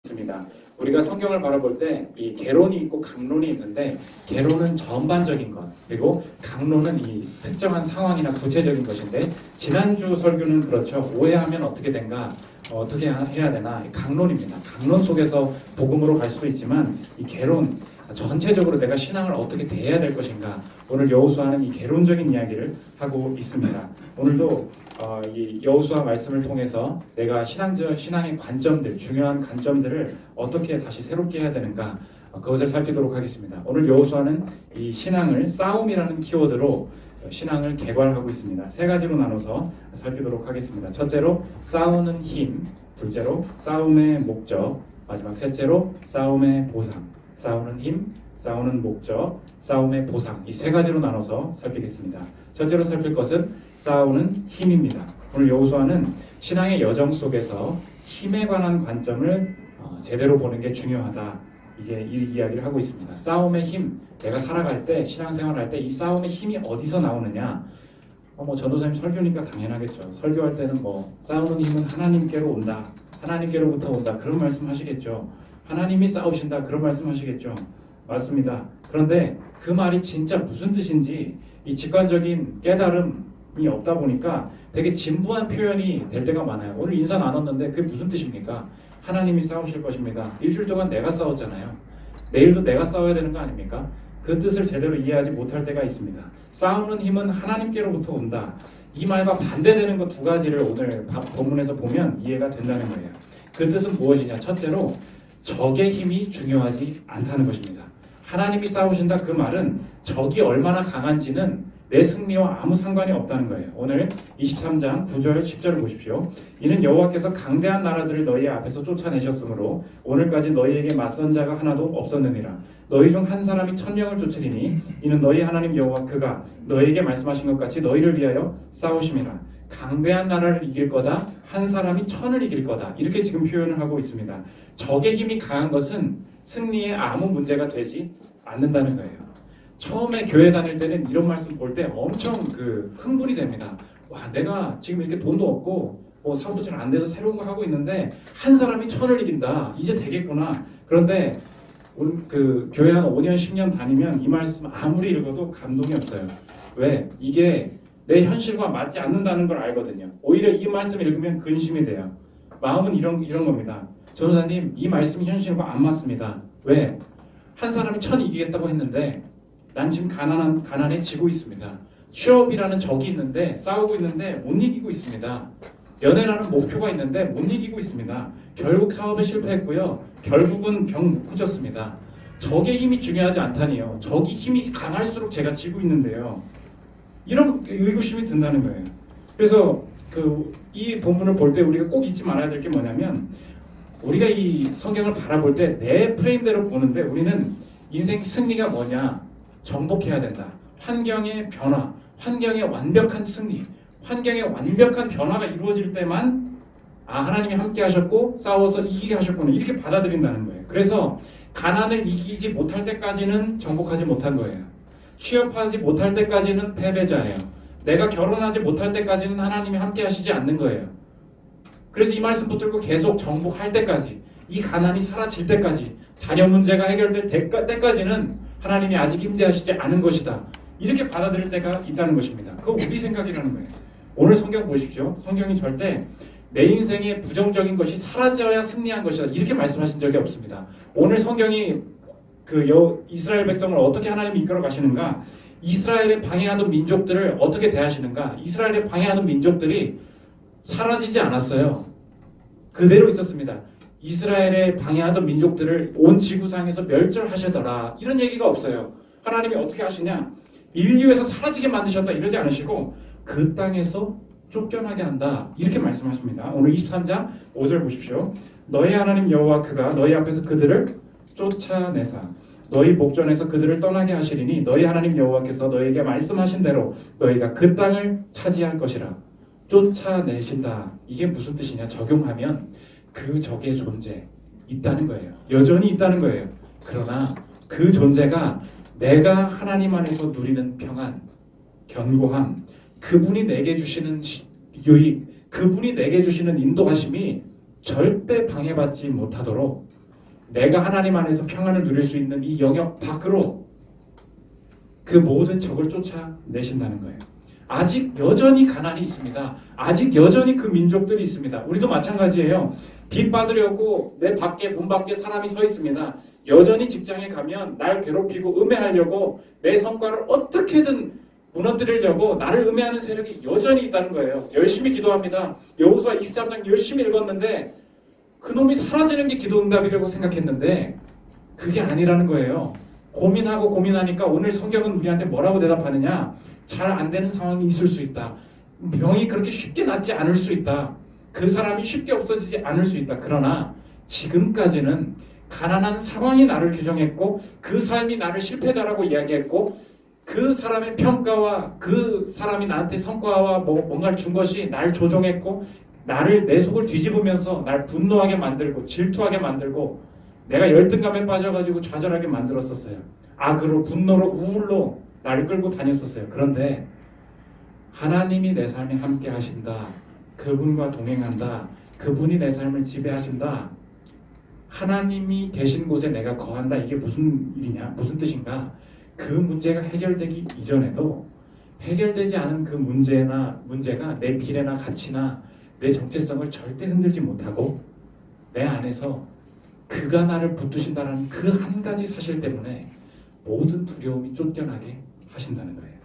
있습니다. 우리가 성경을 바라볼 때 이 개론이 있고 강론이 있는데, 개론은 전반적인 것, 그리고 강론은 이 특정한 상황이나 구체적인 것인데, 지난주 설교는 그렇죠. 오해하면 어떻게 된가, 어떻게 해야 되나, 강론입니다. 강론 속에서 복음으로 갈 수도 있지만, 이 개론, 전체적으로 내가 신앙을 어떻게 대해야 될 것인가, 오늘 여호수아는 이 개론적인 이야기를 하고 있습니다. 오늘도 이 여호수아 말씀을 통해서 내가 신앙의 관점들, 중요한 관점들을 어떻게 다시 새롭게 해야 되는가, 그것을 살피도록 하겠습니다. 오늘 여호수아는 이 신앙을 싸움이라는 키워드로 신앙을 개괄하고 있습니다. 세 가지로 나눠서 살피도록 하겠습니다. 첫째로 싸우는 힘, 둘째로 싸움의 목적, 마지막 셋째로 싸움의 보상. 싸우는 힘, 싸우는 목적, 싸움의 보상, 이 세 가지로 나눠서 살피겠습니다. 첫째로 살필 것은 싸우는 힘입니다. 오늘 여호수아는 신앙의 여정 속에서 힘에 관한 관점을 제대로 보는 게 중요하다, 이게 이 이야기를 하고 있습니다. 싸움의 힘, 내가 살아갈 때, 신앙생활할 때 이 싸움의 힘이 어디서 나오느냐? 전도사님 설교니까 당연하겠죠. 설교할 때는 싸우는 힘은 하나님께로 온다, 하나님께로부터 온다, 그런 말씀 하시겠죠. 하나님이 싸우신다, 그런 말씀 하시겠죠. 맞습니다. 그런데 그 말이 진짜 무슨 뜻인지 이 직관적인 깨달음이 없다 보니까 되게 진부한 표현이 될 때가 많아요. 오늘 인사 나눴는데 그게 무슨 뜻입니까? 하나님이 싸우실 것입니다. 일주일 동안 내가 싸웠잖아요. 내일도 내가 싸워야 되는 거 아닙니까? 그 뜻을 제대로 이해하지 못할 때가 있습니다. 싸우는 힘은 하나님께로부터 온다, 이 말과 반대되는 것 두 가지를 오늘 본문에서 보면 이해가 된다는 거예요. 그 뜻은 무엇이냐? 첫째로 적의 힘이 중요하지 않다는 것입니다. 하나님이 싸우신다, 그 말은 적이 얼마나 강한지는 내 승리와 아무 상관이 없다는 거예요. 오늘 23장 9절 10절을 보십시오. 이는 여호와께서 강대한 나라들을 너희 앞에서 쫓아내셨으므로 오늘까지 너희에게 맞선 자가 하나도 없었느니라. 너희 중 한 사람이 1000명을 쫓으리니 이는 너희 하나님 여호와 그가 너희에게 말씀하신 것 같이 너희를 위하여 싸우심이라. 강대한 나라를 이길 거다, 한 사람이 1000을 이길 거다, 이렇게 지금 표현을 하고 있습니다. 적의 힘이 강한 것은 승리에 아무 문제가 되지 않는다는 거예요. 처음에 교회 다닐 때는 이런 말씀 볼 때 엄청 흥분이 됩니다. 와, 내가 지금 이렇게 돈도 없고 사업도 잘 안 돼서 새로운 거 하고 있는데 한 사람이 1000을 이긴다, 이제 되겠구나. 그런데 교회 한 5년 10년 다니면 이 말씀 아무리 읽어도 감동이 없어요. 왜? 이게 내 현실과 맞지 않는다는 걸 알거든요. 오히려 이 말씀을 읽으면 근심이 돼요. 마음은 이런 겁니다. 전도사님, 이 말씀이 현실과 안 맞습니다. 왜? 한 사람이 1000 이기겠다고 했는데 난 지금 가난해지고 있습니다. 취업이라는 적이 있는데 싸우고 있는데 못 이기고 있습니다. 연애라는 목표가 있는데 못 이기고 있습니다. 결국 사업에 실패했고요. 결국은 병 못 고쳤습니다. 적의 힘이 중요하지 않다니요. 적이 힘이 강할수록 제가 지고 있는데요. 이런 의구심이 든다는 거예요. 그래서 이 본문을 볼 때 우리가 꼭 잊지 말아야 될 게 뭐냐면, 우리가 이 성경을 바라볼 때 내 프레임대로 보는데 우리는 인생 승리가 뭐냐? 정복해야 된다. 환경의 변화, 환경의 완벽한 승리, 환경의 완벽한 변화가 이루어질 때만 하나님이 함께 하셨고 싸워서 이기게 하셨구나, 이렇게 받아들인다는 거예요. 그래서 가난을 이기지 못할 때까지는 정복하지 못한 거예요. 취업하지 못할 때까지는 패배자예요. 내가 결혼하지 못할 때까지는 하나님이 함께 하시지 않는 거예요. 그래서 이 말씀 붙들고 계속 정복할 때까지, 이 가난이 사라질 때까지, 자녀 문제가 해결될 때까지는 하나님이 아직 임재하시지 않은 것이다, 이렇게 받아들일 때가 있다는 것입니다. 그거 우리 생각이라는 거예요. 오늘 성경 보십시오. 성경이 절대 내 인생에 부정적인 것이 사라져야 승리한 것이다, 이렇게 말씀하신 적이 없습니다. 오늘 성경이 이스라엘 백성을 어떻게 하나님이 이끌어 가시는가, 이스라엘에 방해하던 민족들을 어떻게 대하시는가, 이스라엘에 방해하던 민족들이 사라지지 않았어요. 그대로 있었습니다. 이스라엘에 방해하던 민족들을 온 지구상에서 멸절하시더라, 이런 얘기가 없어요. 하나님이 어떻게 하시냐, 인류에서 사라지게 만드셨다, 이러지 않으시고 그 땅에서 쫓겨나게 한다, 이렇게 말씀하십니다. 오늘 23장 5절 보십시오. 너희 하나님 여호와 그가 너희 앞에서 그들을 쫓아내사 너희 목전에서 그들을 떠나게 하시리니 너희 하나님 여호와께서 너희에게 말씀하신 대로 너희가 그 땅을 차지할 것이라. 쫓아내신다, 이게 무슨 뜻이냐? 적용하면 그 적의 존재 있다는 거예요. 여전히 있다는 거예요. 그러나 그 존재가 내가 하나님 안에서 누리는 평안, 견고함, 그분이 내게 주시는 유익, 그분이 내게 주시는 인도하심이 절대 방해받지 못하도록 내가 하나님 안에서 평안을 누릴 수 있는 이 영역 밖으로 그 모든 적을 쫓아내신다는 거예요. 아직 여전히 가난이 있습니다. 아직 여전히 그 민족들이 있습니다. 우리도 마찬가지예요. 빚 받으려고 내 밖에 문 밖에 사람이 서 있습니다. 여전히 직장에 가면 날 괴롭히고 음해하려고 내 성과를 어떻게든 무너뜨리려고 나를 음해하는 세력이 여전히 있다는 거예요. 열심히 기도합니다. 여호수아 23장 열심히 읽었는데 그놈이 사라지는 게 기도응답이라고 생각했는데 그게 아니라는 거예요. 고민하고 고민하니까 오늘 성경은 우리한테 뭐라고 대답하느냐? 잘 안 되는 상황이 있을 수 있다. 병이 그렇게 쉽게 낫지 않을 수 있다. 그 사람이 쉽게 없어지지 않을 수 있다. 그러나 지금까지는 가난한 상황이 나를 규정했고 그 삶이 나를 실패자라고 이야기했고 그 사람의 평가와 그 사람이 나한테 성과와 뭔가를 준 것이 날 조종했고 나를 내 속을 뒤집으면서 날 분노하게 만들고 질투하게 만들고 내가 열등감에 빠져가지고 좌절하게 만들었었어요. 악으로 분노로 우울로 나를 끌고 다녔었어요. 그런데 하나님이 내 삶에 함께 하신다. 그분과 동행한다. 그분이 내 삶을 지배하신다. 하나님이 계신 곳에 내가 거한다. 이게 무슨 일이냐? 무슨 뜻인가? 그 문제가 해결되기 이전에도 해결되지 않은 그 문제가 내 미래나 가치나 내 정체성을 절대 흔들지 못하고 내 안에서 그가 나를 붙드신다는 그 한 가지 사실 때문에 모든 두려움이 쫓겨나게 하신다는 거예요.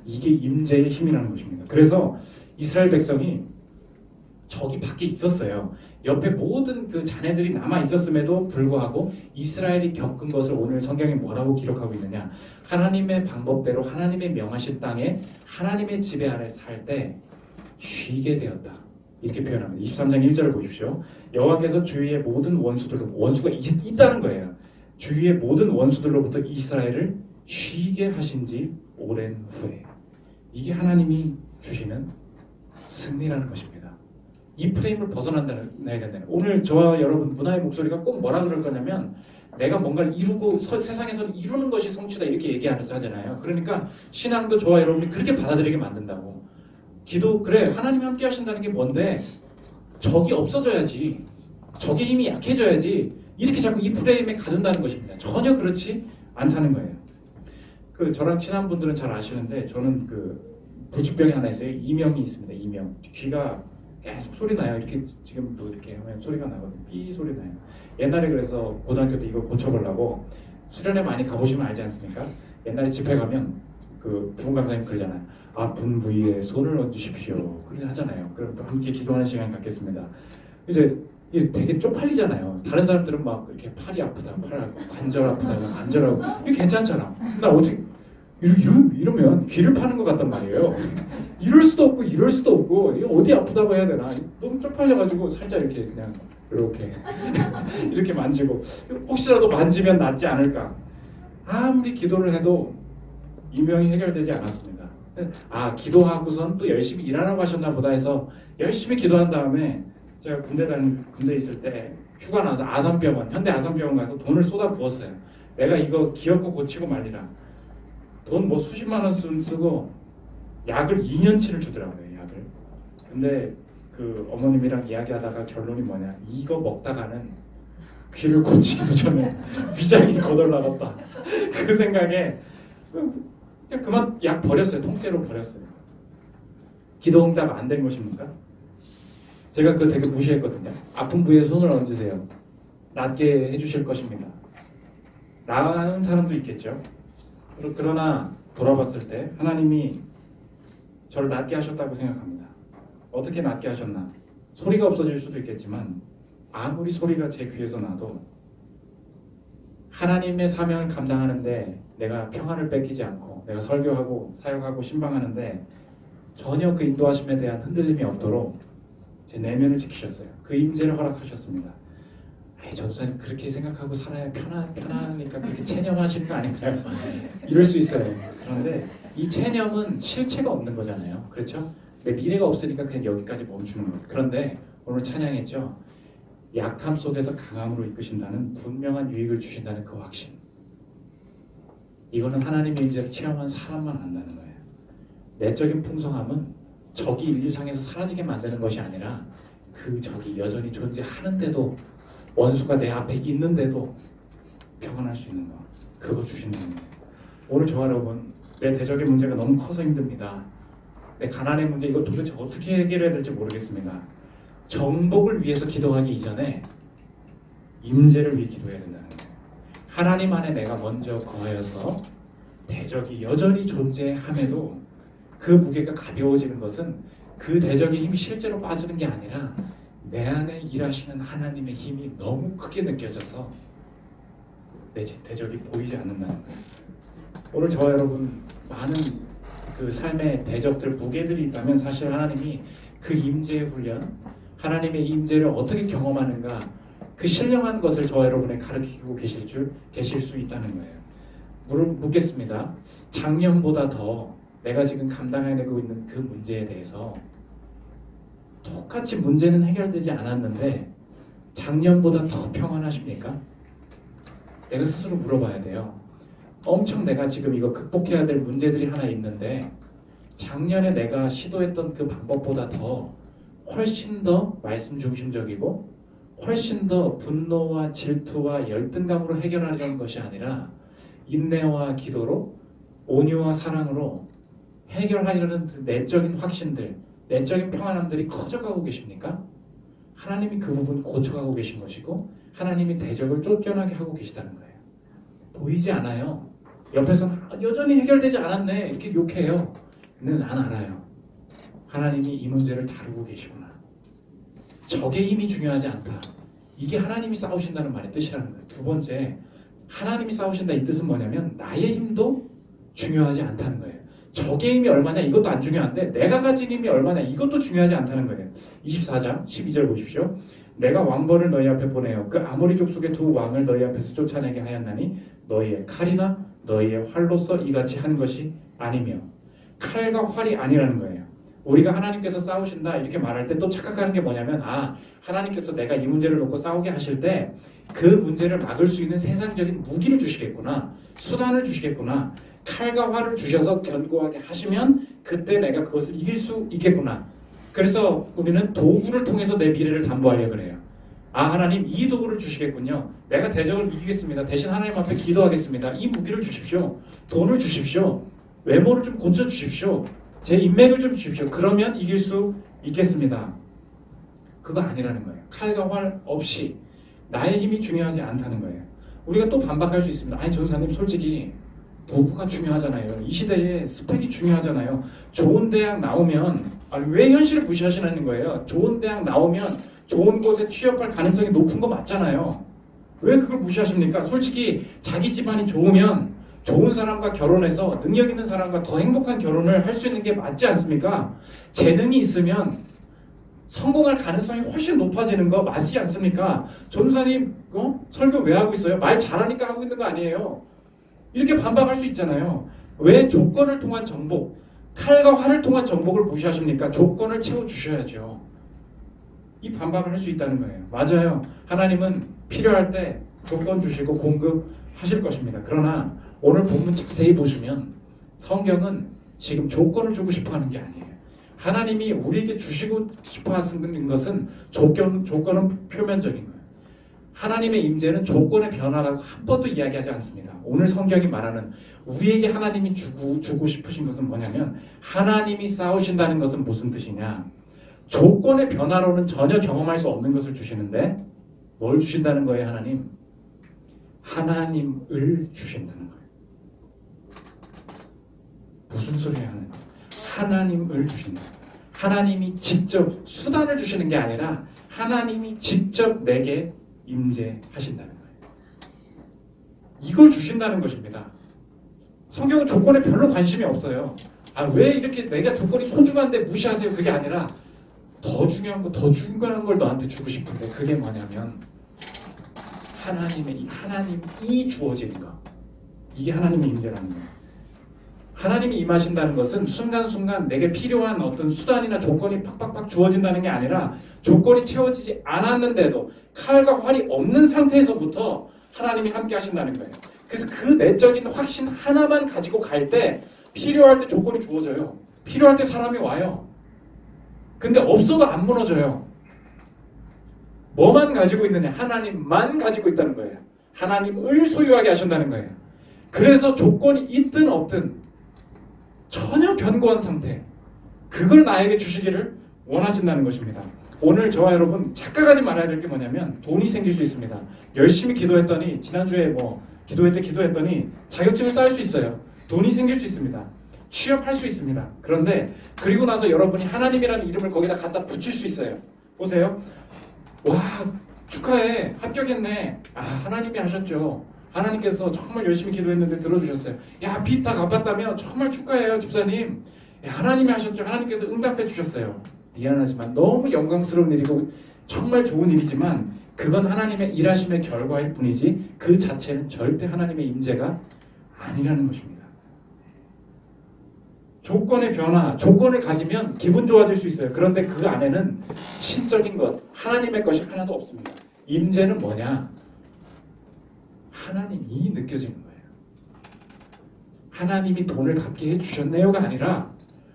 이게 임재의 힘이라는 것입니다. 그래서 이스라엘 백성이 저기 밖에 있었어요. 옆에 모든 그 자네들이 남아 있었음에도 불구하고 이스라엘이 겪은 것을 오늘 성경에 뭐라고 기록하고 있느냐? 하나님의 방법대로 하나님의 명하신 땅에 하나님의 지배 아래 살 때 쉬게 되었다. 이렇게 표현합니다. 23장 1절을 보십시오. 여호와께서 주위의 모든 원수가 있다는 거예요. 주위의 모든 원수들로부터 이스라엘을 쉬게 하신 지 오랜 후에 이게 하나님이 주시는 승리라는 것입니다. 이 프레임을 벗어나야 된다는. 오늘 저와 여러분 문화의 목소리가 꼭 뭐라 그럴 거냐면 내가 뭔가를 이루고 세상에서는 이루는 것이 성취다 이렇게 얘기하잖아요. 그러니까 신앙도 저와 여러분이 그렇게 받아들이게 만든다고. 기도 그래 하나님이 함께 하신다는 게 뭔데 적이 없어져야지 적의 힘이 약해져야지 이렇게 자꾸 이 프레임에 가둔다는 것입니다. 전혀 그렇지 않다는 거예요. 그 저랑 친한 분들은 잘 아시는데 저는 그 부치병이 하나 있어요. 이명이 있습니다. 이명. 귀가 계속 소리 나요. 이렇게 지금도 이렇게 하면 소리가 나거든요. 삐 소리 나요. 옛날에 그래서 고등학교 때 이걸 고쳐보려고 수련회 많이 가보시면 알지 않습니까? 옛날에 집회 가면 그 부흥강사님 그러잖아요. 아픈 부위에 손을 얹으십시오. 그렇게 하잖아요. 그럼 또 함께 기도하는 시간 갖겠습니다. 이제 이게 되게 쪽팔리잖아요. 다른 사람들은 막 이렇게 팔이 아프다, 관절 아프다, 관절하고 이게 괜찮잖아. 나 어떻게 이러면 귀를 파는 것 같단 말이에요. 이럴 수도 없고 이럴 수도 없고 이거 어디 아프다고 해야 되나? 너무 쪽팔려가지고 살짝 이렇게 그냥 이렇게 이렇게 만지고 혹시라도 만지면 낫지 않을까? 아무리 기도를 해도 이명이 해결되지 않았습니다. 기도하고선 또 열심히 일하라고 하셨나 보다 해서 열심히 기도한 다음에 제가 군대 있을 때 휴가 나서 현대 아산병원 가서 돈을 쏟아 부었어요. 내가 이거 기어코 고치고 말리라. 돈 뭐 수십만 원 쓰고 약을 2년치를 주더라고요. 약을. 근데 그 어머님이랑 이야기하다가 결론이 뭐냐? 이거 먹다가는 귀를 고치기도 전에 위장이 거덜나갔다. 그 생각에 그만 약 버렸어요. 통째로 버렸어요. 기도 응답 안 된 것입니까? 제가 그거 되게 무시했거든요. 아픈 부위에 손을 얹으세요. 낫게 해주실 것입니다. 나은 사람도 있겠죠. 그러나 돌아봤을 때 하나님이 저를 낫게 하셨다고 생각합니다. 어떻게 낫게 하셨나? 소리가 없어질 수도 있겠지만 아무리 소리가 제 귀에서 나도 하나님의 사명을 감당하는데 내가 평안을 뺏기지 않고 내가 설교하고 사역하고 신방하는데 전혀 그 인도하심에 대한 흔들림이 없도록 제 내면을 지키셨어요. 그 임재를 허락하셨습니다. 전도사님 그렇게 생각하고 살아야 편하니까 그렇게 체념하시는 거 아닌가요? 이럴 수 있어요. 그런데 이 체념은 실체가 없는 거잖아요. 그렇죠? 내 미래가 없으니까 그냥 여기까지 멈추는 거예요. 그런데 오늘 찬양했죠. 약함 속에서 강함으로 이끄신다는 분명한 유익을 주신다는 그 확신. 이거는 하나님의 임재를 체험한 사람만 안다는 거예요. 내적인 풍성함은 적이 인류상에서 사라지게 만드는 것이 아니라 그 적이 여전히 존재하는데도 원수가 내 앞에 있는데도 평안할 수 있는 거, 그거 주신다는 거예요. 오늘 저와 여러분, 내 대적의 문제가 너무 커서 힘듭니다. 내 가난의 문제, 이거 도대체 어떻게 해결해야 될지 모르겠습니다. 정복을 위해서 기도하기 이전에 임재를 위해 기도해야 된다는 거예요. 하나님 안에 내가 먼저 거하여서 대적이 여전히 존재함에도 그 무게가 가벼워지는 것은 그 대적의 힘이 실제로 빠지는 게 아니라 내 안에 일하시는 하나님의 힘이 너무 크게 느껴져서 내 대적이 보이지 않는다는 거예요. 오늘 저와 여러분 많은 그 삶의 대적들, 무게들이 있다면 사실 하나님이 그 임재의 훈련, 하나님의 임재를 어떻게 경험하는가, 그 신령한 것을 저와 여러분에 가르치고 계실 수 있다는 거예요. 묻겠습니다. 작년보다 더 내가 지금 감당해내고 있는 그 문제에 대해서 똑같이 문제는 해결되지 않았는데 작년보다 더 평안하십니까? 내가 스스로 물어봐야 돼요. 엄청 내가 지금 이거 극복해야 될 문제들이 하나 있는데 작년에 내가 시도했던 그 방법보다 더 훨씬 더 말씀 중심적이고 훨씬 더 분노와 질투와 열등감으로 해결하려는 것이 아니라 인내와 기도로 온유와 사랑으로 해결하려는 내적인 확신들, 내적인 평안함들이 커져가고 계십니까? 하나님이 그 부분 고쳐가고 계신 것이고 하나님이 대적을 쫓겨나게 하고 계시다는 거예요. 보이지 않아요. 옆에서는 여전히 해결되지 않았네 이렇게 욕해요. 근데 난 알아요. 하나님이 이 문제를 다루고 계시구나. 적의 힘이 중요하지 않다. 이게 하나님이 싸우신다는 말의 뜻이라는 거예요. 두 번째, 하나님이 싸우신다 이 뜻은 뭐냐면 나의 힘도 중요하지 않다는 거예요. 적의 힘이 얼마냐 이것도 안 중요한데 내가 가진 힘이 얼마냐 이것도 중요하지 않다는 거예요. 24장 12절 보십시오. 내가 왕벌을 너희 앞에 보내어 그 아모리 족속의 두 왕을 너희 앞에서 쫓아내게 하였나니 너희의 칼이나 너희의 활로서 이같이 한 것이 아니며. 칼과 활이 아니라는 거예요. 우리가 하나님께서 싸우신다 이렇게 말할 때 또 착각하는 게 뭐냐면 하나님께서 내가 이 문제를 놓고 싸우게 하실 때 그 문제를 막을 수 있는 세상적인 무기를 주시겠구나, 수단을 주시겠구나, 칼과 활을 주셔서 견고하게 하시면 그때 내가 그것을 이길 수 있겠구나. 그래서 우리는 도구를 통해서 내 미래를 담보하려고 그래요. 하나님 이 도구를 주시겠군요. 내가 대적을 이기겠습니다. 대신 하나님 앞에 기도하겠습니다. 이 무기를 주십시오. 돈을 주십시오. 외모를 좀 고쳐주십시오. 제 인맥을 좀 주십시오. 그러면 이길 수 있겠습니다. 그거 아니라는 거예요. 칼과 활 없이 나의 힘이 중요하지 않다는 거예요. 우리가 또 반박할 수 있습니다. 아니 전사님 솔직히 도구가 중요하잖아요. 이 시대에 스펙이 중요하잖아요. 좋은 대학 나오면 왜 현실을 무시하시는 거예요? 좋은 대학 나오면 좋은 곳에 취업할 가능성이 높은 거 맞잖아요. 왜 그걸 무시하십니까? 솔직히 자기 집안이 좋으면 좋은 사람과 결혼해서 능력 있는 사람과 더 행복한 결혼을 할 수 있는 게 맞지 않습니까? 재능이 있으면 성공할 가능성이 훨씬 높아지는 거 맞지 않습니까? 전도사님 설교 왜 하고 있어요? 말 잘하니까 하고 있는 거 아니에요. 이렇게 반박할 수 있잖아요. 왜 조건을 통한 정복, 칼과 활을 통한 정복을 무시하십니까? 조건을 채워주셔야죠. 이 반박을 할 수 있다는 거예요. 맞아요. 하나님은 필요할 때 조건 주시고 공급하실 것입니다. 그러나 오늘 본문 자세히 보시면 성경은 지금 조건을 주고 싶어 하는 게 아니에요. 하나님이 우리에게 주시고 싶어 하시는 것은 조건은 표면적인 거예요. 하나님의 임재는 조건의 변화라고 한 번도 이야기하지 않습니다. 오늘 성경이 말하는 우리에게 하나님이 주고 싶으신 것은 뭐냐면 하나님이 싸우신다는 것은 무슨 뜻이냐? 조건의 변화로는 전혀 경험할 수 없는 것을 주시는데 뭘 주신다는 거예요? 하나님을 주신다는 거예요. 무슨 소리 하는 거예요? 하나님을 주신다. 하나님이 직접 수단을 주시는 게 아니라 하나님이 직접 내게 임재하신다는 거예요. 이걸 주신다는 것입니다. 성경은 조건에 별로 관심이 없어요. 왜 이렇게 내가 조건이 소중한데 무시하세요? 그게 아니라 더 중요한 걸 너한테 주고 싶은데 그게 뭐냐면 하나님이 주어지는 거. 이게 하나님의 임재라는 거예요. 하나님이 임하신다는 것은 순간순간 내게 필요한 어떤 수단이나 조건이 팍팍팍 주어진다는 게 아니라 조건이 채워지지 않았는데도 칼과 활이 없는 상태에서부터 하나님이 함께 하신다는 거예요. 그래서 그 내적인 확신 하나만 가지고 갈 때 필요할 때 조건이 주어져요. 필요할 때 사람이 와요. 근데 없어도 안 무너져요. 뭐만 가지고 있느냐? 하나님만 가지고 있다는 거예요. 하나님을 소유하게 하신다는 거예요. 그래서 조건이 있든 없든 전혀 견고한 상태, 그걸 나에게 주시기를 원하신다는 것입니다. 오늘 저와 여러분 착각하지 말아야 될 게 뭐냐면 돈이 생길 수 있습니다. 열심히 기도했더니 지난주에 기도했더니 자격증을 딸 수 있어요. 돈이 생길 수 있습니다. 취업할 수 있습니다. 그런데 그리고 나서 여러분이 하나님이라는 이름을 거기다 갖다 붙일 수 있어요. 보세요. 와, 축하해, 합격했네. 아, 하나님이 하셨죠. 하나님께서 정말 열심히 기도했는데 들어주셨어요. 야, 빚 다 갚았다면 정말 축하해요, 집사님. 야, 하나님이 하셨죠. 하나님께서 응답해 주셨어요. 미안하지만 너무 영광스러운 일이고 정말 좋은 일이지만 그건 하나님의 일하심의 결과일 뿐이지 그 자체는 절대 하나님의 임재가 아니라는 것입니다. 조건의 변화, 조건을 가지면 기분 좋아질 수 있어요. 그런데 그 안에는 신적인 것, 하나님의 것이 하나도 없습니다. 임재는 뭐냐? 하나님이 느껴지는 거예요. 하나님이 돈을 갚게 해주셨네요가 아니라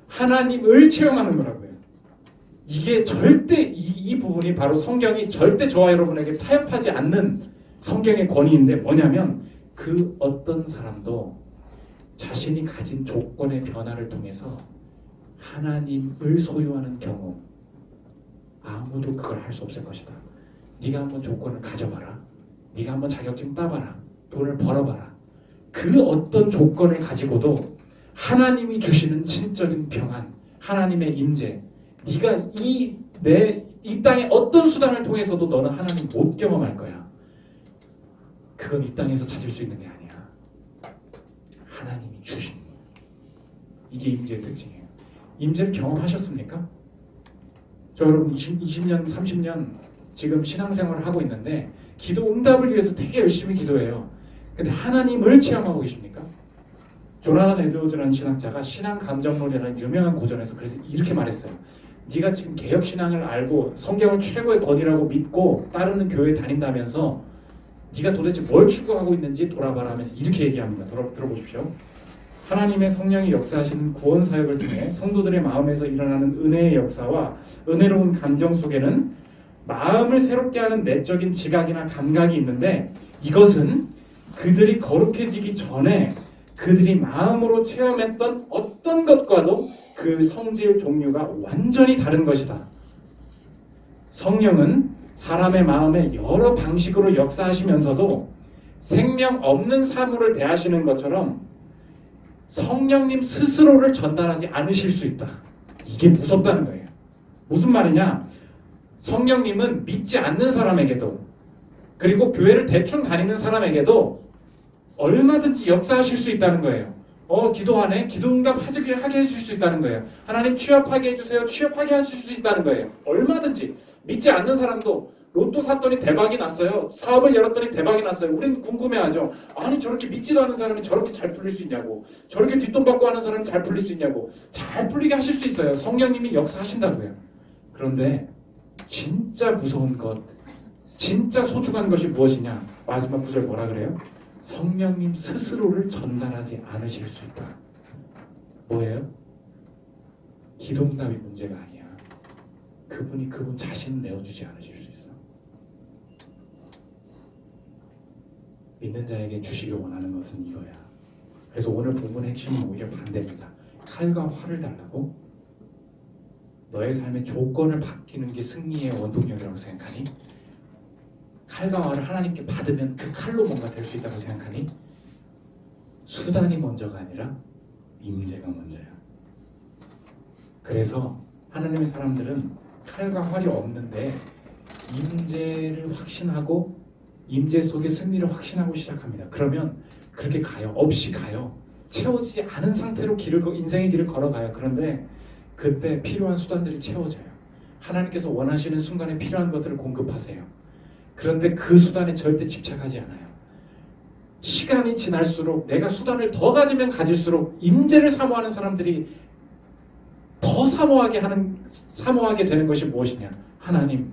하나님을 체험하는 거라고요. 이게 절대 이 부분이 바로 성경이 절대 저와 여러분에게 타협하지 않는 성경의 권위인데 뭐냐면 그 어떤 사람도 자신이 가진 조건의 변화를 통해서 하나님을 소유하는 경우 아무도 그걸 할 수 없을 것이다. 네가 한번 조건을 가져봐라. 네가 한번 자격증 따봐라. 돈을 벌어봐라. 그 어떤 조건을 가지고도 하나님이 주시는 신적인 평안, 하나님의 임재, 네가 이 땅의 어떤 수단을 통해서도 너는 하나님 못 경험할 거야. 그건 이 땅에서 찾을 수 있는 게 아니야. 하나님이 주신, 이게 임재의 특징이에요. 임재를 경험하셨습니까? 저 여러분 20년, 30년 지금 신앙생활을 하고 있는데 기도 응답을 위해서 되게 열심히 기도해요. 근데 하나님을 체험하고 계십니까? 조나단 에드워즈라는 신학자가 신앙감정론이라는 유명한 고전에서 그래서 이렇게 말했어요. 네가 지금 개혁신앙을 알고 성경을 최고의 권위라고 믿고 따르는 교회에 다닌다면서 네가 도대체 뭘 추구하고 있는지 돌아봐라 하면서 이렇게 얘기합니다. 들어보십시오. 하나님의 성령이 역사하시는 구원 사역을 통해 성도들의 마음에서 일어나는 은혜의 역사와 은혜로운 감정 속에는 마음을 새롭게 하는 내적인 지각이나 감각이 있는데 이것은 그들이 거룩해지기 전에 그들이 마음으로 체험했던 어떤 것과도 그 성질 종류가 완전히 다른 것이다. 성령은 사람의 마음에 여러 방식으로 역사하시면서도 생명 없는 사물을 대하시는 것처럼 성령님 스스로를 전달하지 않으실 수 있다. 이게 무섭다는 거예요. 무슨 말이냐? 성령님은 믿지 않는 사람에게도 그리고 교회를 대충 다니는 사람에게도 얼마든지 역사하실 수 있다는 거예요. 기도하네? 기도응답 하게 해주실 수 있다는 거예요. 하나님 취업하게 해주세요. 취업하게 하실 수 있다는 거예요. 얼마든지. 믿지 않는 사람도 로또 샀더니 대박이 났어요. 사업을 열었더니 대박이 났어요. 우리는 궁금해하죠. 아니 저렇게 믿지도 않은 사람이 저렇게 잘 풀릴 수 있냐고. 저렇게 뒷돈 받고 하는 사람이 잘 풀릴 수 있냐고. 잘 풀리게 하실 수 있어요. 성령님이 역사하신다고요. 그런데 진짜 무서운 것, 진짜 소중한 것이 무엇이냐? 마지막 구절 뭐라 그래요? 성령님 스스로를 전달하지 않으실 수 있다. 뭐예요? 기도응답이 문제가 아니야. 그분이 그분 자신을 내어주지 않으실 수 있어. 믿는 자에게 주시길 원하는 것은 이거야. 그래서 오늘 본문의 핵심은 오히려 반대입니다. 칼과 활을 달라고? 너의 삶의 조건을 바뀌는 게 승리의 원동력이라고 생각하니? 칼과 활을 하나님께 받으면 그 칼로 뭔가 될 수 있다고 생각하니? 수단이 먼저가 아니라 임재가 먼저야. 그래서 하나님의 사람들은 칼과 활이 없는데 임재를 확신하고 임재 속의 승리를 확신하고 시작합니다. 그러면 그렇게 가요. 없이 가요. 채워지지 않은 상태로 인생의 길을 걸어가요. 그런데 그때 필요한 수단들이 채워져요. 하나님께서 원하시는 순간에 필요한 것들을 공급하세요. 그런데 그 수단에 절대 집착하지 않아요. 시간이 지날수록 내가 수단을 더 가지면 가질수록 임재를 사모하는 사람들이 더 사모하게 되는 것이 무엇이냐? 하나님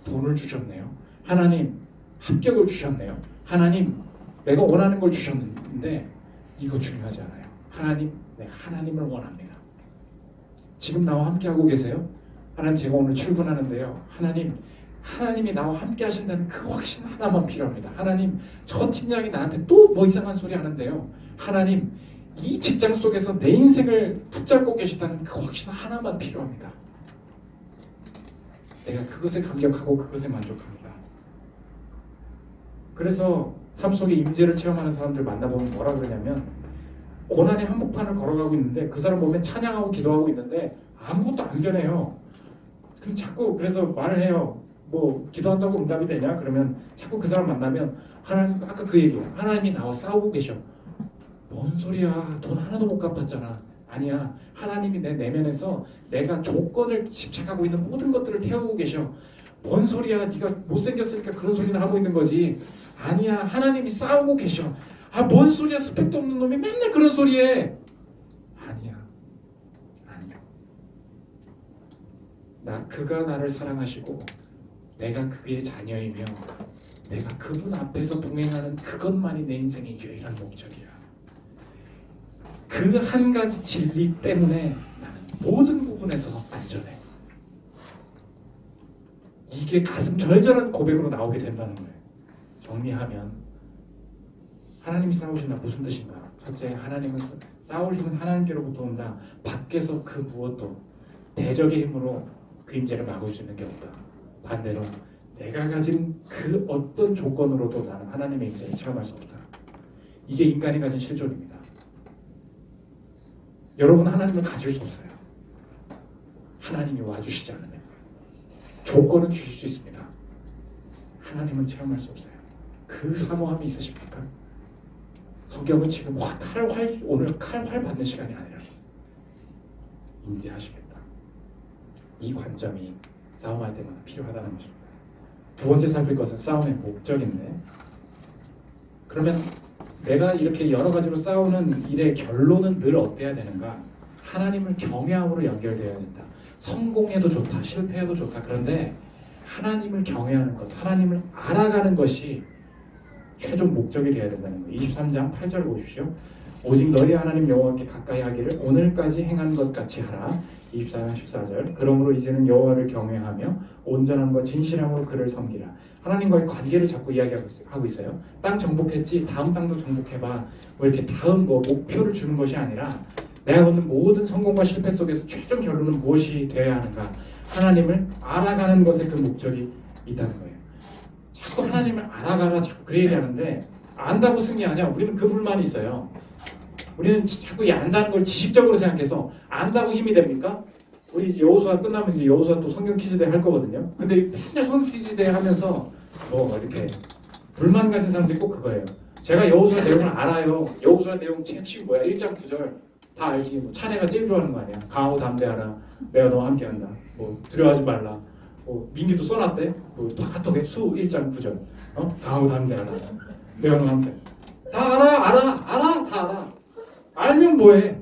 돈을 주셨네요. 하나님 합격을 주셨네요. 하나님 내가 원하는 걸 주셨는데 이거 중요하지 않아요. 하나님, 내가 하나님을 원합니다. 지금 나와 함께 하고 계세요? 하나님 제가 오늘 출근하는데요. 하나님 하나님이 나와 함께 하신다는 그 확신 하나만 필요합니다. 하나님, 저 팀장이 나한테 또 뭐 이상한 소리 하는데요. 하나님, 이 직장 속에서 내 인생을 붙잡고 계시다는 그 확신 하나만 필요합니다. 내가 그것에 감격하고 그것에 만족합니다. 그래서 삶 속에 임재를 체험하는 사람들 만나보면 뭐라 그러냐면, 고난의 한복판을 걸어가고 있는데 그 사람 보면 찬양하고 기도하고 있는데 아무것도 안 변해요. 근데 자꾸 그래서 말을 해요. 뭐 기도한다고 응답이 되냐? 그러면 자꾸 그 사람 만나면 하나님, 아까 그 얘기야. 하나님이 나와 싸우고 계셔. 뭔 소리야? 돈 하나도 못 갚았잖아. 아니야. 하나님이 내 내면에서 내가 조건을 집착하고 있는 모든 것들을 태우고 계셔. 뭔 소리야? 네가 못생겼으니까 그런 소리는 하고 있는 거지. 아니야. 하나님이 싸우고 계셔. 아, 뭔 소리야? 스펙도 없는 놈이 맨날 그런 소리 해. 아니야. 그가 나를 사랑하시고 내가 그의 자녀이며 내가 그분 앞에서 동행하는 그것만이 내 인생의 유일한 목적이야. 그 한 가지 진리 때문에 나는 모든 부분에서 안전해. 이게 가슴 절절한 고백으로 나오게 된다는 거예요. 정리하면 하나님이 싸우신다 무슨 뜻인가? 첫째, 하나님은 싸울 힘은 하나님께로부터 온다. 밖에서 그 무엇도 대적의 힘으로 그 임재를 막을 수 있는 게 없다. 반대로 내가 가진 그 어떤 조건으로도 나는 하나님의 임재를 체험할 수 없다. 이게 인간이 가진 실존입니다. 여러분은 하나님을 가질 수 없어요. 하나님이 와주시지 않으면. 조건은 주실 수 있습니다. 하나님은 체험할 수 없어요. 그 사모함이 있으십니까? 성경은 지금 오늘 칼활 받는 시간이 아니라 임재하시겠다. 이 관점이 싸움할 때마다 필요하다는 것입니다. 두 번째 살필 것은 싸움의 목적인데, 그러면 내가 이렇게 여러 가지로 싸우는 일의 결론은 늘 어때야 되는가? 하나님을 경외함으로 연결되어야 된다. 성공해도 좋다, 실패해도 좋다. 그런데 하나님을 경외하는 것, 하나님을 알아가는 것이 최종 목적이 되어야 된다는 거예요. 23장 8절 보십시오. 오직 너희 하나님 여호와께 가까이 하기를 오늘까지 행한 것 같이 하라. 24장 14절. 그러므로 이제는 여호와를 경외하며 온전함과 진실함으로 그를 섬기라. 하나님과의 관계를 자꾸 이야기하고 있어요. 땅 정복했지, 다음 땅도 정복해봐. 뭐 이렇게 다음 목표를 주는 것이 아니라 내가 얻는 모든 성공과 실패 속에서 최종 결론은 무엇이 되어야 하는가? 하나님을 알아가는 것에 그 목적이 있다는 거예요. 자꾸 하나님을 알아가라 자꾸 그 얘기하는데, 안다고 승리하냐? 우리는 그 불만이 있어요. 우리는 자꾸 안다는 걸 지식적으로 생각해서 안다고 힘이 됩니까? 우리 여호수아 끝나면 이제 여호수아 또 성경 퀴즈대회 할 거거든요. 근데 맨날 성경 퀴즈대회 하면서 이렇게 불만 가진 사람들이 꼭 그거예요. 제가 여호수아 내용을 알아요. 여호수아 내용 핵심 뭐야? 1장 9절 다 알지. 뭐 차내가 제일 좋아하는 거 아니야? 강하고 담대하라. 내가 너와 함께한다. 뭐 두려워하지 말라. 민기도 써놨대. 카톡에 수 1장 9절. 강하고 담대하라. 내가 너와 함께. 다 알아. 다 알아. 알면 뭐해?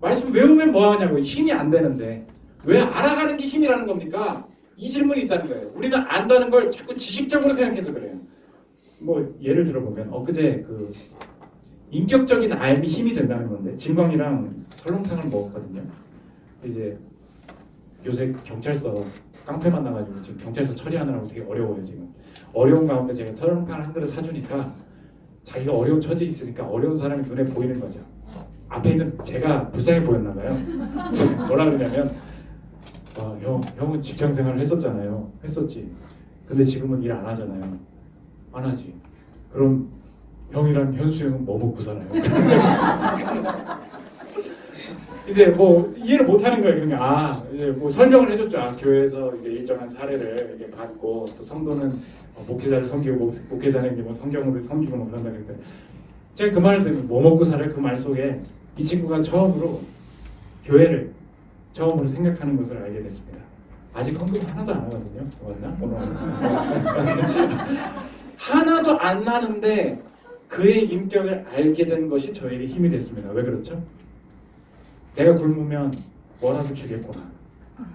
말씀 외우면 뭐하냐고. 힘이 안 되는데 왜 알아가는 게 힘이라는 겁니까? 이 질문이 있다는 거예요. 우리는 안다는 걸 자꾸 지식적으로 생각해서 그래요. 뭐 예를 들어보면 엊그제 그 인격적인 알미 힘이 된다는 건데, 진광이랑 설렁탕을 먹었거든요. 이제 요새 경찰서 깡패 만나가지고 지금 경찰서 처리하느라고 되게 어려워요. 지금 어려운 가운데 제가 설렁탕을 한 그릇 사주니까 자기가 어려운 처지에 있으니까 어려운 사람이 눈에 보이는 거죠. 앞에 있는 제가 불쌍해 보였나 봐요. 뭐라 그러냐면 형은 직장생활을 했었잖아요. 했었지. 근데 지금은 일 안 하잖아요. 안 하지. 그럼 형이랑 현수 형은 뭐 먹고 살아요? 이제 뭐 이해를 못 하는 거예요. 그러니까 이제 뭐 설명을 해줬죠. 교회에서 이제 일정한 사례를 이렇게 받고, 또 성도는 목회자를 섬기고 목회자는 이제 뭐 성경으로 섬기고 뭐 그런다 그랬는데, 제가 그 말을 듣고 뭐 먹고 살아요? 그 말 속에 이 친구가 처음으로 교회를 처음으로 생각하는 것을 알게 됐습니다. 아직 헌금 하나도 안 하거든요. 맞나? 오늘 하나도 안 나는데 그의 인격을 알게 된 것이 저에게 힘이 됐습니다. 왜 그렇죠? 내가 굶으면 뭐라도 주겠구나.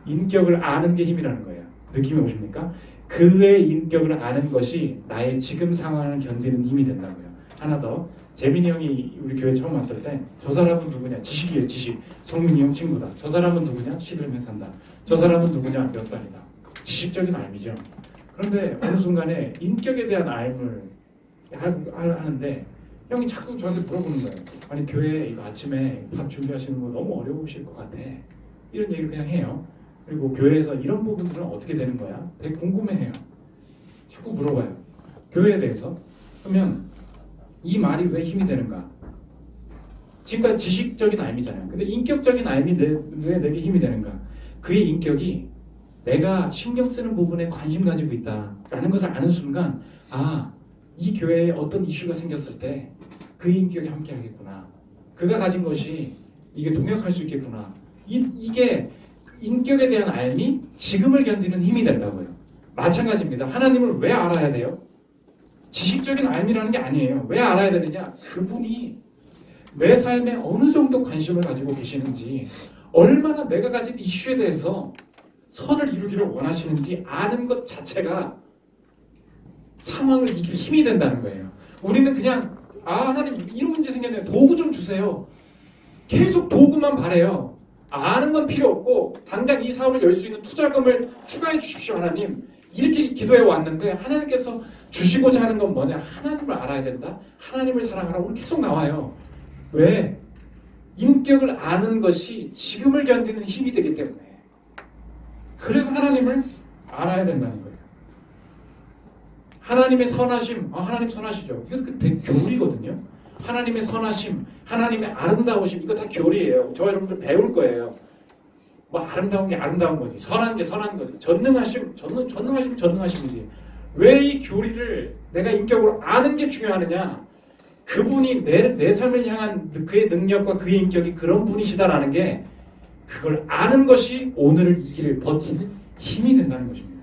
인격을 아는 게 힘이라는 거예요. 느낌이 오십니까? 그의 인격을 아는 것이 나의 지금 상황을 견디는 힘이 된다고요. 하나 더, 재민이 형이 우리 교회 처음 왔을 때 저 사람은 누구냐? 지식이에요. 지식. 성민이 형 친구다. 저 사람은 누구냐? 11년 산다. 저 사람은 누구냐? 몇 살이다. 지식적인 알미죠. 그런데 어느 순간에 인격에 대한 알을 하는데 형이 자꾸 저한테 물어보는 거예요. 아니 교회 이거 아침에 밥 준비하시는 거 너무 어려우실 것 같아. 이런 얘기를 그냥 해요. 그리고 교회에서 이런 부분들은 어떻게 되는 거야? 되게 궁금해해요. 자꾸 물어봐요. 교회에 대해서. 그러면 이 말이 왜 힘이 되는가? 지금까지 지식적인 알미잖아요. 근데 인격적인 알미 왜 내게 힘이 되는가? 그의 인격이 내가 신경 쓰는 부분에 관심 가지고 있다라는 것을 아는 순간 이 교회에 어떤 이슈가 생겼을 때 그의 인격이 함께 하겠구나. 그가 가진 것이 이게 동역할 수 있겠구나. 이게 인격에 대한 알미, 지금을 견디는 힘이 된다고요. 마찬가지입니다. 하나님을 왜 알아야 돼요? 지식적인 알미라는 게 아니에요. 왜 알아야 되느냐? 그분이 내 삶에 어느 정도 관심을 가지고 계시는지, 얼마나 내가 가진 이슈에 대해서 선을 이루기를 원하시는지 아는 것 자체가 상황을 이길 힘이 된다는 거예요. 우리는 그냥 하나님 이런 문제 생겼는데 도구 좀 주세요. 계속 도구만 바래요. 아는 건 필요 없고 당장 이 사업을 열 수 있는 투자금을 추가해 주십시오 하나님. 이렇게 기도해 왔는데 하나님께서 주시고자 하는 건 뭐냐? 하나님을 알아야 된다. 하나님을 사랑하라. 오늘 계속 나와요. 왜? 인격을 아는 것이 지금을 견디는 힘이 되기 때문에. 그래서 하나님을 알아야 된다는 거예요. 하나님의 선하심, 하나님 선하시죠. 이거 되게 교리거든요. 하나님의 선하심, 하나님의 아름다우심, 이거 다 교리예요. 저 여러분들 배울 거예요. 뭐 아름다운 게 아름다운 거지, 선한 게 선한 거지, 전능하심, 전능하심이지. 왜 이 교리를 내가 인격으로 아는 게 중요하느냐? 그분이 내 삶을 향한 그의 능력과 그의 인격이 그런 분이시다라는 게, 그걸 아는 것이 오늘을 이기를 버티는 힘이 된다는 것입니다.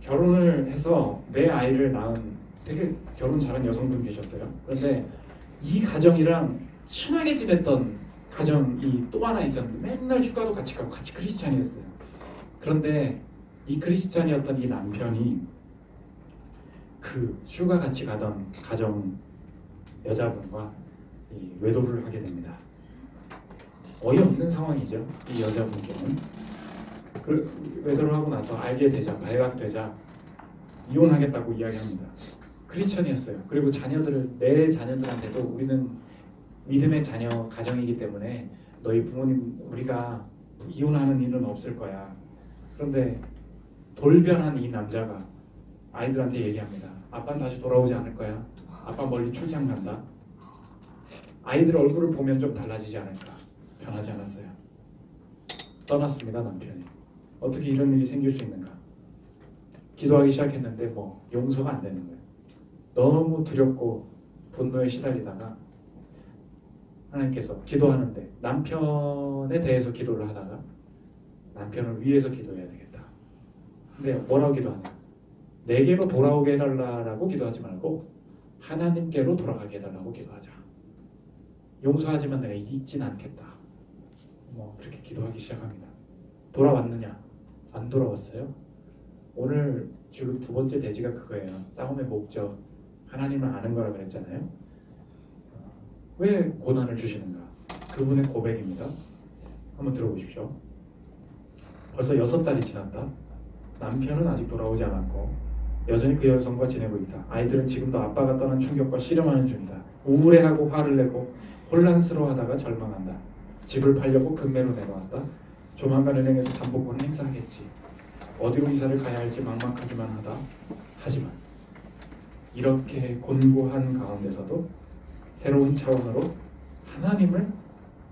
결혼을 해서 내 아이를 낳은 되게 결혼 잘한 여성분 계셨어요. 그런데 이 가정이랑 친하게 지냈던 가정이 또 하나 있었는데 맨날 휴가도 같이 가고 같이 크리스찬이었어요. 그런데 이 크리스찬이었던 이 남편이 그 휴가 같이 가던 가정 여자분과 이 외도를 하게 됩니다. 어이없는 상황이죠. 이 여자분께는. 외도를 하고 나서 알게 되자, 발각되자 이혼하겠다고 이야기합니다. 크리스천이었어요. 그리고 내 자녀들한테도 우리는 믿음의 자녀 가정이기 때문에 너희 부모님 우리가 이혼하는 일은 없을 거야. 그런데 돌변한 이 남자가 아이들한테 얘기합니다. 아빠는 다시 돌아오지 않을 거야. 아빠 멀리 출장 간다. 아이들 얼굴을 보면 좀 달라지지 않을까. 변하지 않았어요. 떠났습니다. 남편이. 어떻게 이런 일이 생길 수 있는가? 기도하기 시작했는데 용서가 안 되는 거예요. 너무 두렵고 분노에 시달리다가 하나님께서 기도하는데 남편에 대해서 기도를 하다가 남편을 위해서 기도해야 되겠다. 근데 뭐라고 기도하냐? 내게로 돌아오게 해달라고 기도하지 말고 하나님께로 돌아가게 해달라고 기도하자. 용서하지만 내가 잊진 않겠다. 그렇게 기도하기 시작합니다. 돌아왔느냐? 안 돌아왔어요. 오늘 지금 두 번째 대지가 그거예요. 싸움의 목적, 하나님을 아는 거라 그랬잖아요. 왜 고난을 주시는가? 그분의 고백입니다. 한번 들어보십시오. 벌써 6달이 지났다. 남편은 아직 돌아오지 않았고 여전히 그 여성과 지내고 있다. 아이들은 지금도 아빠가 떠난 충격과 씨름하는 중이다. 우울해하고 화를 내고 혼란스러워하다가 절망한다. 집을 팔려고 금매로 내놓았다. 조만간 은행에서 담보권을 행사하겠지. 어디로 이사를 가야 할지 막막하기만 하다. 하지만 이렇게 곤고한 가운데서도 새로운 차원으로 하나님을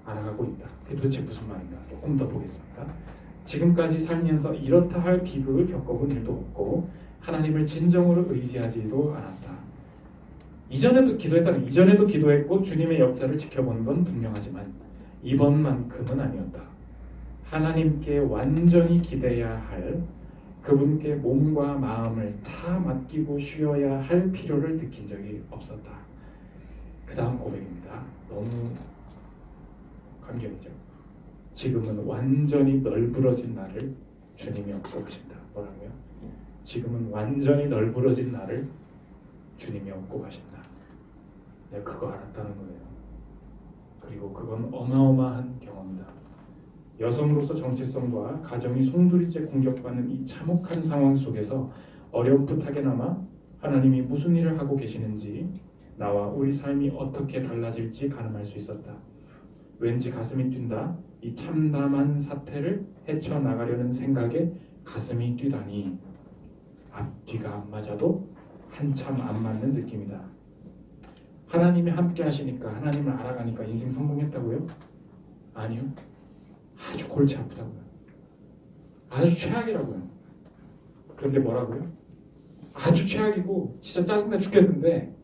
알아가고 있다. 그게 도대체 무슨 말인가? 조금 더 보겠습니다. 지금까지 살면서 이렇다 할 비극을 겪어본 일도 없고 하나님을 진정으로 의지하지도 않았다. 이전에도 기도했고 주님의 역사를 지켜본 건 분명하지만 이번만큼은 아니었다. 하나님께 완전히 기대야 할, 그분께 몸과 마음을 다 맡기고 쉬어야 할 필요를 느낀 적이 없었다. 그 다음 고백입니다. 너무 감격이죠. 지금은 완전히 널브러진 나를 주님이 얻고 가신다. 뭐라고요? 지금은 완전히 널브러진 나를 주님이 얻고 가신다. 내가 그거 알았다는 거예요. 그리고 그건 어마어마한 경험이다. 여성으로서 정체성과 가정이 송두리째 공격받는 이 참혹한 상황 속에서 어렴풋하게나마 하나님이 무슨 일을 하고 계시는지, 나와 우리 삶이 어떻게 달라질지 가늠할 수 있었다. 왠지 가슴이 뛴다. 이 참담한 사태를 헤쳐나가려는 생각에 가슴이 뛰다니 앞뒤가 안 맞아도 한참 안 맞는 느낌이다. 하나님이 함께 하시니까, 하나님을 알아가니까 인생 성공했다고요? 아니요. 아주 골치 아프다고요. 아주 최악이라고요. 그런데 뭐라고요? 아주 최악이고 진짜 짜증나 죽겠는데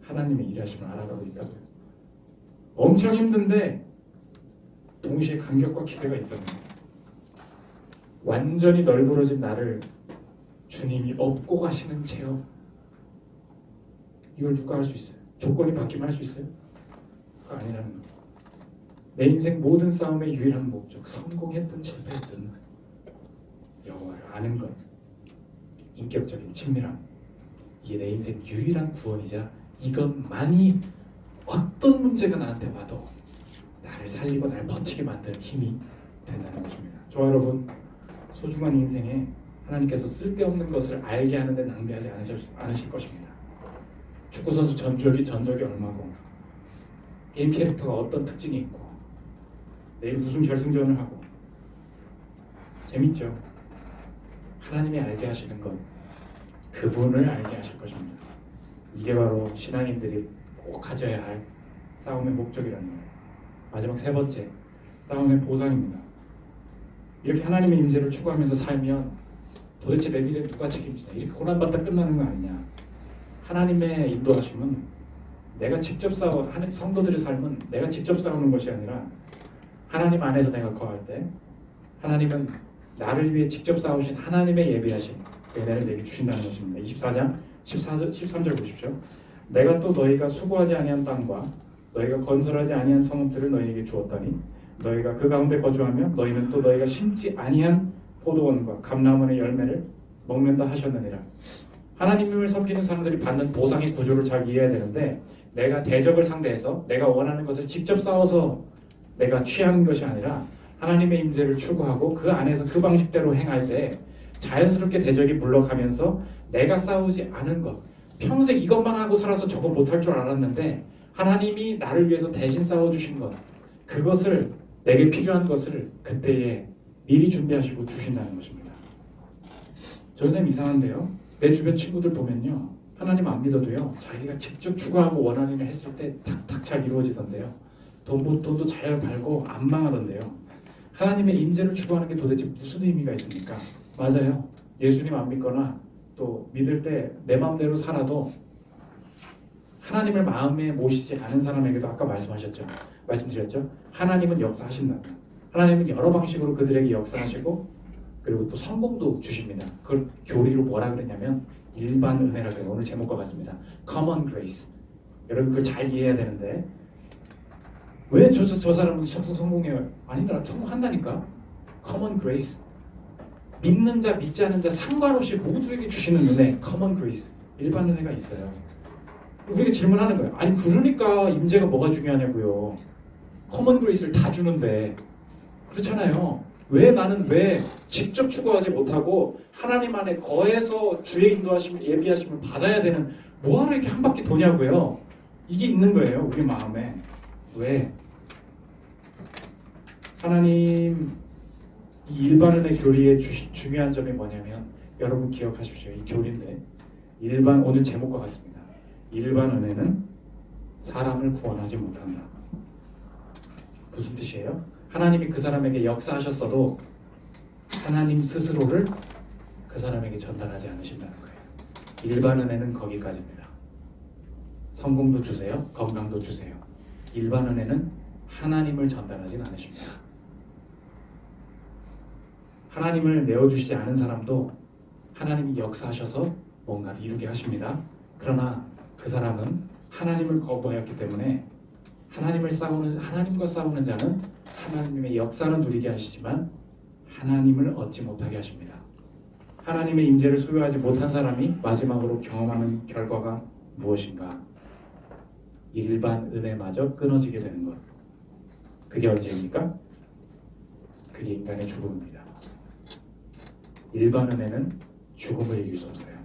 하나님의 일하심을 알아가고 있다고요. 엄청 힘든데 동시에 감격과 기대가 있다고요. 완전히 널브러진 나를 주님이 업고 가시는 체험, 이걸 누가 할 수 있어요? 조건이 바뀌면 할 수 있어요? 그거 아니라는 거예요. 내 인생 모든 싸움의 유일한 목적, 성공했든 실패했든 여호와를 아는 것, 인격적인 친밀함, 이게 내 인생 유일한 구원이자 이것만이 어떤 문제가 나한테 와도 나를 살리고 나를 버티게 만드는 힘이 된다는 것입니다. 저와 여러분, 소중한 인생에 하나님께서 쓸데없는 것을 알게 하는데 낭비하지 않으실 것입니다. 축구선수 전적이 얼마고, 게임 캐릭터가 어떤 특징이 있고, 내일 무슨 결승전을 하고, 재밌죠. 하나님이 알게 하시는 것, 그분을 알게 하실 것입니다. 이게 바로 신앙인들이 꼭 가져야 할 싸움의 목적이라는 거예요. 마지막 세 번째, 싸움의 보상입니다. 이렇게 하나님의 임재를 추구하면서 살면 도대체 내 미래 누가 책임지냐, 이렇게 고난받다 끝나는 거 아니냐. 하나님의 인도하심은 내가 직접 성도들의 삶은 내가 직접 싸우는 것이 아니라 하나님 안에서 내가 거할 때 하나님은 나를 위해 직접 싸우신 하나님의 예비하신 은혜를 내게 주신다는 것입니다. 24장 13절 보십시오. 내가 또 너희가 수고하지 아니한 땅과 너희가 건설하지 아니한 성읍들을 너희에게 주었다니 너희가 그 가운데 거주하며 너희는 또 너희가 심지 아니한 포도원과 감람원의 열매를 먹는다 하셨느니라. 하나님을 섬기는 사람들이 받는 보상의 구조를 잘 이해해야 되는데, 내가 대적을 상대해서 내가 원하는 것을 직접 싸워서 내가 취하는 것이 아니라 하나님의 임재를 추구하고 그 안에서 그 방식대로 행할 때 자연스럽게 대적이 물러가면서 내가 싸우지 않은 것, 평생 이것만 하고 살아서 저거 못할 줄 알았는데 하나님이 나를 위해서 대신 싸워주신 것, 그것을, 내게 필요한 것을 그때에 미리 준비하시고 주신다는 것입니다. 선생님 이상한데요? 내 주변 친구들 보면요, 하나님 안 믿어도요, 자기가 직접 추구하고 원하는 일을 했을 때 탁탁 잘 이루어지던데요. 돈도 잘 벌고 안 망하던데요. 하나님의 임재를 추구하는 게 도대체 무슨 의미가 있습니까? 맞아요. 예수님 안 믿거나 또 믿을 때 내 마음대로 살아도 하나님을 마음에 모시지 않은 사람에게도 아까 말씀드렸죠. 하나님은 역사하신다. 하나님은 여러 방식으로 그들에게 역사하시고 그리고 또 성공도 주십니다. 그걸 교리로 뭐라 그랬냐면 일반 은혜라고 해요. 오늘 제목과 같습니다. Common Grace. 여러분 그걸 잘 이해해야 되는데, 왜 저 사람은 성공해요? 아니다, 성공한다니까. Common Grace. 믿는 자 믿지 않는 자 상관없이 모두에게 주시는 은혜, Common Grace. 일반 은혜가 있어요. 우리가 질문하는 거예요. 아니 그러니까 임재가 뭐가 중요하냐고요. Common Grace를 다 주는데. 그렇잖아요. 나는 왜 직접 추구하지 못하고 하나님 안에 거해서 주의 인도하심, 예비하심을 받아야 되는, 뭐하러 이렇게 한 바퀴 도냐고요. 이게 있는 거예요, 우리 마음에. 왜? 하나님 이 일반은의 교리의 중요한 점이 뭐냐면, 여러분 기억하십시오. 이 교리인데 오늘 제목과 같습니다. 일반 은혜는 사람을 구원하지 못한다. 무슨 뜻이에요? 하나님이 그 사람에게 역사하셨어도 하나님 스스로를 그 사람에게 전달하지 않으신다는 거예요. 일반 은혜는 거기까지입니다. 성공도 주세요, 건강도 주세요. 일반 은혜는 하나님을 전달하진 않으십니다. 하나님을 내어주시지 않은 사람도 하나님이 역사하셔서 뭔가를 이루게 하십니다. 그러나 그 사람은 하나님을 거부하였기 때문에 하나님과 싸우는 자는 하나님의 역사는 누리게 하시지만 하나님을 얻지 못하게 하십니다. 하나님의 임재를 소유하지 못한 사람이 마지막으로 경험하는 결과가 무엇인가? 일반 은혜마저 끊어지게 되는 것. 그게 언제입니까? 그게 인간의 죽음입니다. 일반 은혜는 죽음을 이길 수 없어요.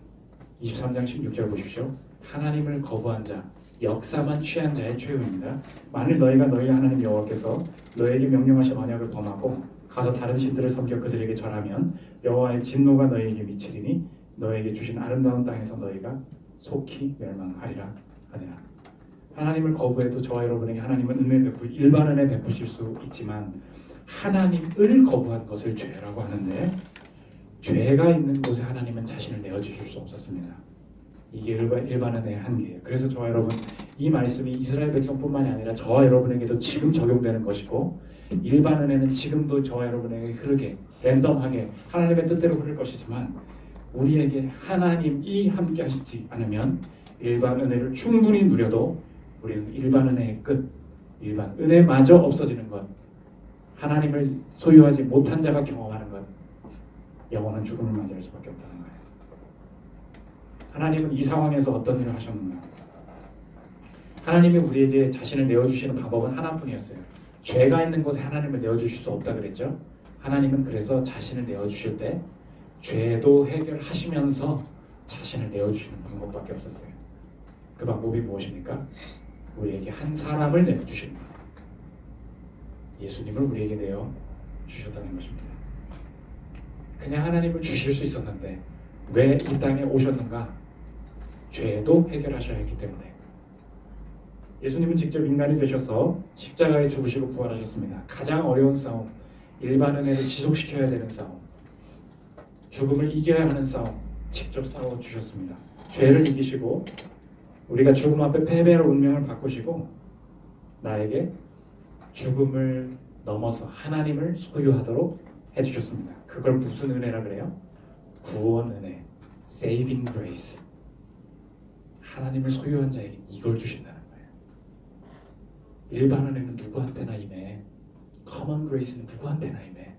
23장 16절 보십시오. 하나님을 거부한 자, 역사만 취한 자의 최후입니다. 만일 너희가 너희 하나님 여호와께서 너희에게 명령하신 언약을 범하고 가서 다른 신들을 섬겨 그들에게 절하면 여호와의 진노가 너희에게 미치리니 너희에게 주신 아름다운 땅에서 너희가 속히 멸망하리라 하니라. 하나님을 거부해도 저와 여러분에게 하나님은 은혜 일반 은혜 베푸실 수 있지만 하나님을 거부한 것을 죄라고 하는데 죄가 있는 곳에 하나님은 자신을 내어주실 수 없었습니다. 이게 일반 은혜의 한계예요. 그래서 저와 여러분 이 말씀이 이스라엘 백성뿐만이 아니라 저와 여러분에게도 지금 적용되는 것이고 일반 은혜는 지금도 저와 여러분에게 흐르게 랜덤하게 하나님의 뜻대로 흐를 것이지만 우리에게 하나님이 함께 하시지 않으면 일반 은혜를 충분히 누려도 우리는 일반 은혜의 끝, 일반 은혜마저 없어지는 것, 하나님을 소유하지 못한 자가 경험하는 것, 영원한 죽음을 맞이할 수밖에 없다는 거예요. 하나님은 이 상황에서 어떤 일을 하셨는가? 하나님이 우리에게 자신을 내어주시는 방법은 하나뿐이었어요. 죄가 있는 곳에 하나님을 내어주실 수 없다 그랬죠. 하나님은 그래서 자신을 내어주실 때 죄도 해결하시면서 자신을 내어주시는 방법밖에 없었어요. 그 방법이 무엇입니까? 우리에게 한 사람을 내어주시는 거예요. 예수님을 우리에게 내어주셨다는 것입니다. 그냥 하나님을 주실 수 있었는데 왜 이 땅에 오셨는가? 죄도 해결하셔야 했기 때문에. 예수님은 직접 인간이 되셔서 십자가에 죽으시고 부활하셨습니다. 가장 어려운 싸움, 일반 은혜를 지속시켜야 되는 싸움, 죽음을 이겨야 하는 싸움 직접 싸워주셨습니다. 죄를 이기시고 우리가 죽음 앞에 패배로 운명을 바꾸시고 나에게 죽음을 넘어서 하나님을 소유하도록 해주셨습니다. 그걸 무슨 은혜라 그래요? 구원 은혜, saving grace. 하나님을 소유한 자에게 이걸 주신다는 거예요. 일반 은혜는 누구한테나 임해. common grace는 누구한테나 임해.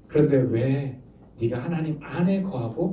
그런데 왜 네가 하나님 안에 거하고